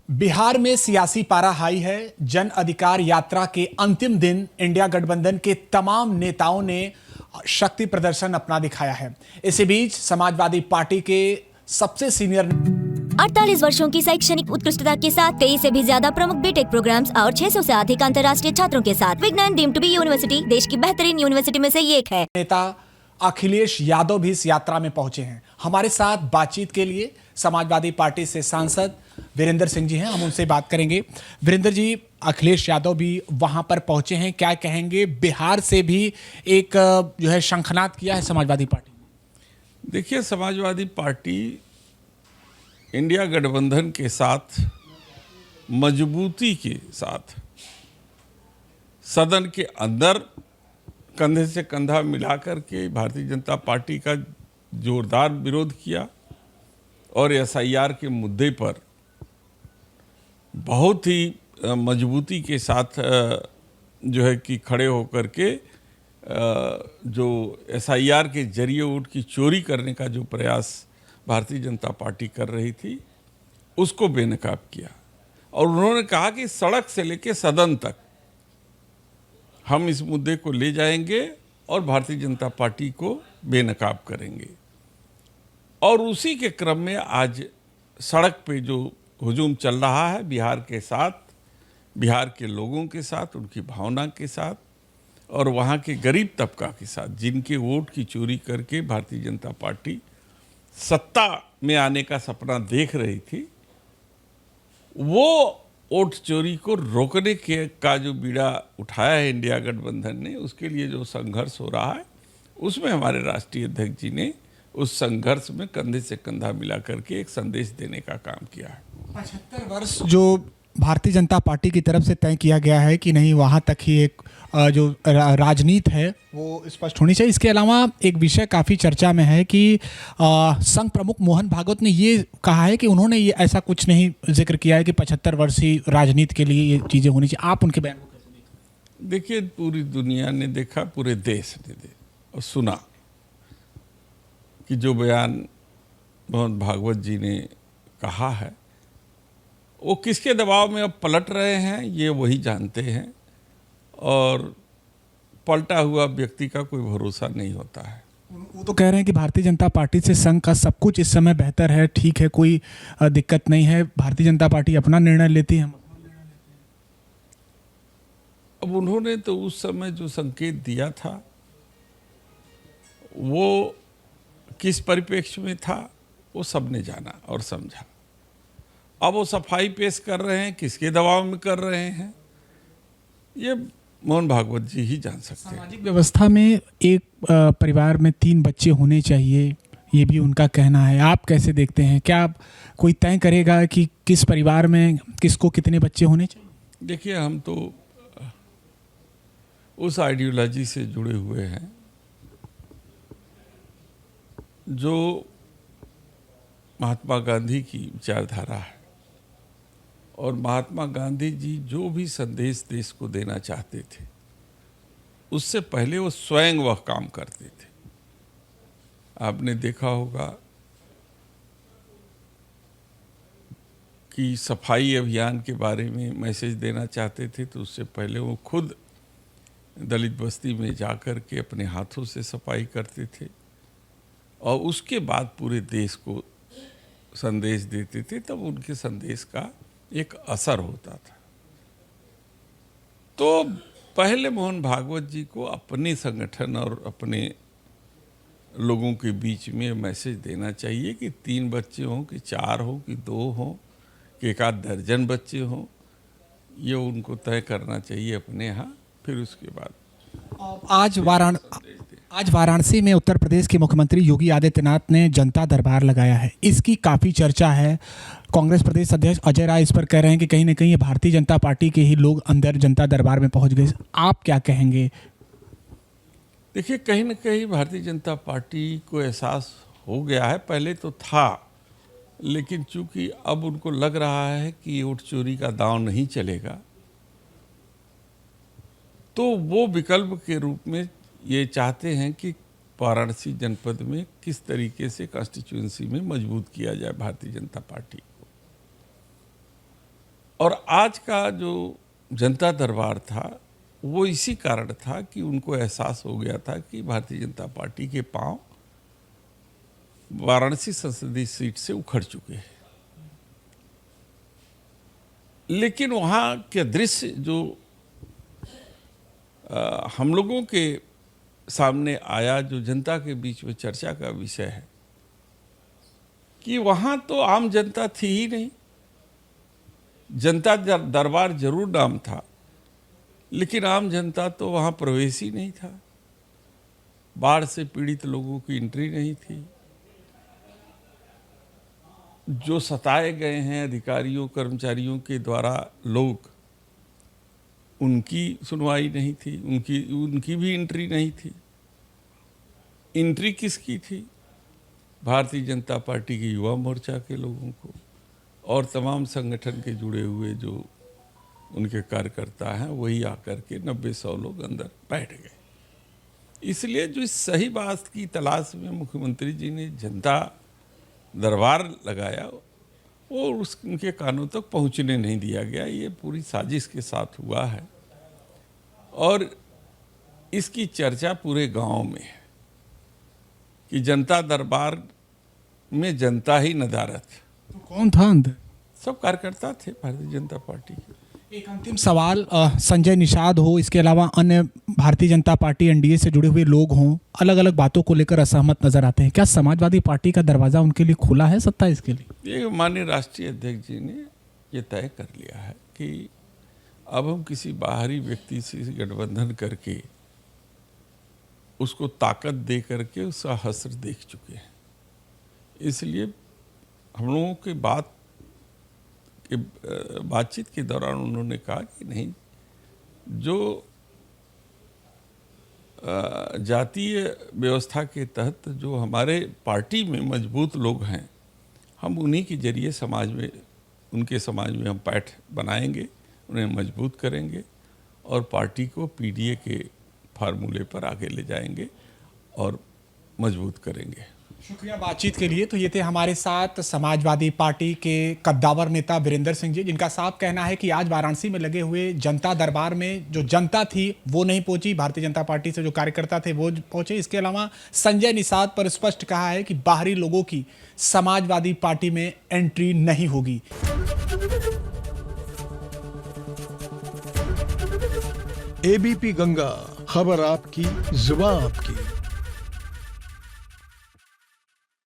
बिहार में सियासी पारा हाई है। जन अधिकार यात्रा के अंतिम दिन इंडिया गठबंधन के तमाम नेताओं ने शक्ति प्रदर्शन अपना दिखाया है। इसी बीच समाजवादी पार्टी के सबसे सीनियर 48 वर्षों की शैक्षणिक उत्कृष्टता के साथ 23 से भी ज्यादा प्रमुख बीटेक प्रोग्राम्स और 600 से अधिक अंतर्राष्ट्रीय छात्रों के साथ विज्ञान डीम्ड टू बी यूनिवर्सिटी देश की बेहतरीन यूनिवर्सिटी में से एक है। नेता अखिलेश यादव भी इस यात्रा में पहुंचे हैं। हमारे साथ बातचीत के लिए समाजवादी पार्टी से सांसद वीरेंद्र सिंह जी हैं, हम उनसे बात करेंगे। वीरेंद्र जी, अखिलेश यादव भी वहां पर पहुंचे हैं, क्या कहेंगे? बिहार से भी एक जो है शंखनाद किया है समाजवादी पार्टी। देखिए, समाजवादी पार्टी इंडिया गठबंधन के साथ मजबूती के साथ सदन के अंदर कंधे से कंधा मिलाकर के भारतीय जनता पार्टी का जोरदार विरोध किया और एसआईआर के मुद्दे पर बहुत ही मजबूती के साथ जो है कि खड़े होकर के जो एसआईआर के जरिए वोट की चोरी करने का जो प्रयास भारतीय जनता पार्टी कर रही थी उसको बेनकाब किया। और उन्होंने कहा कि सड़क से लेकर सदन तक हम इस मुद्दे को ले जाएंगे और भारतीय जनता पार्टी को बेनकाब करेंगे। और उसी के क्रम में आज सड़क पे जो हुजूम चल रहा है बिहार के साथ, बिहार के लोगों के साथ, उनकी भावना के साथ और वहाँ के गरीब तबका के साथ, जिनके वोट की चोरी करके भारतीय जनता पार्टी सत्ता में आने का सपना देख रही थी, वो वोट चोरी को रोकने के का जो बीड़ा उठाया है इंडिया गठबंधन ने, उसके लिए जो संघर्ष हो रहा है उसमें हमारे राष्ट्रीय अध्यक्ष जी ने उस संघर्ष में कंधे से कंधा मिला करके एक संदेश देने का काम किया है। 75 वर्ष जो भारतीय जनता पार्टी की तरफ से तय किया गया है कि नहीं, वहाँ तक ही एक जो राजनीति है वो स्पष्ट होनी चाहिए। इसके अलावा एक विषय काफ़ी चर्चा में है कि संघ प्रमुख मोहन भागवत ने ये कहा है कि उन्होंने ये ऐसा कुछ नहीं जिक्र किया है कि 75 वर्ष ही राजनीति के लिए ये चीज़ें होनी चाहिए। आप उनके बयान को कैसे देखते हैं? देखिए, पूरी दुनिया ने देखा, पूरे देश ने देखा और सुना कि जो बयान मोहन भागवत जी ने कहा है वो किसके दबाव में अब पलट रहे हैं ये वही जानते हैं। और पलटा हुआ व्यक्ति का कोई भरोसा नहीं होता है। वो तो कह रहे हैं कि भारतीय जनता पार्टी से संघ का सब कुछ इस समय बेहतर है, ठीक है, कोई दिक्कत नहीं है, भारतीय जनता पार्टी अपना निर्णय लेती है। अब उन्होंने तो उस समय जो संकेत दिया था वो किस परिप्रेक्ष्य में था वो सबने जाना और समझा। अब वो सफाई पेश कर रहे हैं, किसके दबाव में कर रहे हैं, ये मोहन भागवत जी ही जान सकते हैं। सामाजिक व्यवस्था में एक परिवार में 3 बच्चे होने चाहिए, ये भी उनका कहना है। आप कैसे देखते हैं? क्या कोई तय करेगा कि किस परिवार में किसको कितने बच्चे होने चाहिए? देखिए, हम तो उस आइडियोलॉजी से जुड़े हुए हैं जो महात्मा गांधी की विचारधारा है। और महात्मा गांधी जी जो भी संदेश देश को देना चाहते थे उससे पहले वो स्वयं वह काम करते थे। आपने देखा होगा कि सफाई अभियान के बारे में मैसेज देना चाहते थे तो उससे पहले वो खुद दलित बस्ती में जाकर के अपने हाथों से सफाई करते थे और उसके बाद पूरे देश को संदेश देते थे। तब उनके संदेश का एक असर होता था। तो पहले मोहन भागवत जी को अपने संगठन और अपने लोगों के बीच में मैसेज देना चाहिए कि 3 बच्चे हों कि 4 हों कि 2 हों कि 1 आध दर्जन बच्चे हों, ये उनको तय करना चाहिए अपने यहाँ। फिर उसके बाद आज वाराणसी में उत्तर प्रदेश के मुख्यमंत्री योगी आदित्यनाथ ने जनता दरबार लगाया है। इसकी काफ़ी चर्चा है। कांग्रेस प्रदेश अध्यक्ष अजय राय इस पर कह रहे हैं कि कहीं ना कहीं ये भारतीय जनता पार्टी के ही लोग अंदर जनता दरबार में पहुंच गए। आप क्या कहेंगे? देखिए, कहीं ना कहीं भारतीय जनता पार्टी को एहसास हो गया है, पहले तो था, लेकिन चूंकि अब उनको लग रहा है कि वोट चोरी का दांव नहीं चलेगा तो वो विकल्प के रूप में ये चाहते हैं कि वाराणसी जनपद में किस तरीके से कॉन्स्टिट्यूएंसी में मजबूत किया जाए भारतीय जनता पार्टी को। और आज का जो जनता दरबार था वो इसी कारण था कि उनको एहसास हो गया था कि भारतीय जनता पार्टी के पांव वाराणसी संसदीय सीट से उखड़ चुके हैं। लेकिन वहाँ के दृश्य जो हम लोगों के सामने आया, जो जनता के बीच में चर्चा का विषय है, कि वहाँ तो आम जनता थी ही नहीं। जनता दरबार जरूर नाम था, लेकिन आम जनता तो वहाँ प्रवेश ही नहीं था। बाढ़ से पीड़ित लोगों की एंट्री नहीं थी। जो सताए गए हैं अधिकारियों कर्मचारियों के द्वारा लोग, उनकी सुनवाई नहीं थी, उनकी भी एंट्री नहीं थी। एंट्री किसकी थी? भारतीय जनता पार्टी के युवा मोर्चा के लोगों को और तमाम संगठन के जुड़े हुए जो उनके कार्यकर्ता हैं, वही आकर के 90-100 लोग अंदर बैठ गए। इसलिए जो इस सही बात की तलाश में मुख्यमंत्री जी ने जनता दरबार लगाया, वो उनके कानों तक पहुंचने नहीं दिया गया। ये पूरी साजिश के साथ हुआ है और इसकी चर्चा पूरे गांव में है कि जनता दरबार में जनता ही नदारत। तो कौन था अंदर? सब कार्यकर्ता थे भारतीय जनता पार्टी के। एक अंतिम सवाल, संजय निषाद हो, इसके अलावा अन्य भारतीय जनता पार्टी एनडीए से जुड़े हुए लोग हों, अलग अलग बातों को लेकर असहमत नजर आते हैं। क्या समाजवादी पार्टी का दरवाजा उनके लिए खुला है 27 के लिए? ये माननीय राष्ट्रीय अध्यक्ष जी ने ये तय कर लिया है कि अब हम किसी बाहरी व्यक्ति से गठबंधन करके उसको ताकत दे करके उसका हश्र देख चुके हैं। इसलिए हम लोगों के बातचीत के दौरान उन्होंने कहा कि नहीं, जो जातीय व्यवस्था के तहत जो हमारे पार्टी में मजबूत लोग हैं, हम उन्हीं के जरिए समाज में, उनके समाज में हम पैठ बनाएंगे, उन्हें मजबूत करेंगे और पार्टी को पीडीए के फार्मूले पर आगे ले जाएंगे और मजबूत करेंगे। शुक्रिया बातचीत के लिए। तो ये थे हमारे साथ समाजवादी पार्टी के कद्दावर नेता वीरेंद्र सिंह जी, जिनका साफ कहना है कि आज वाराणसी में लगे हुए जनता दरबार में जो जनता थी वो नहीं पहुंची, भारतीय जनता पार्टी से जो कार्यकर्ता थे वो पहुंचे। इसके अलावा संजय निषाद पर स्पष्ट कहा है कि बाहरी लोगों की समाजवादी पार्टी में एंट्री नहीं होगी। एबीपी गंगा, खबर आपकी, जुबान आपकी।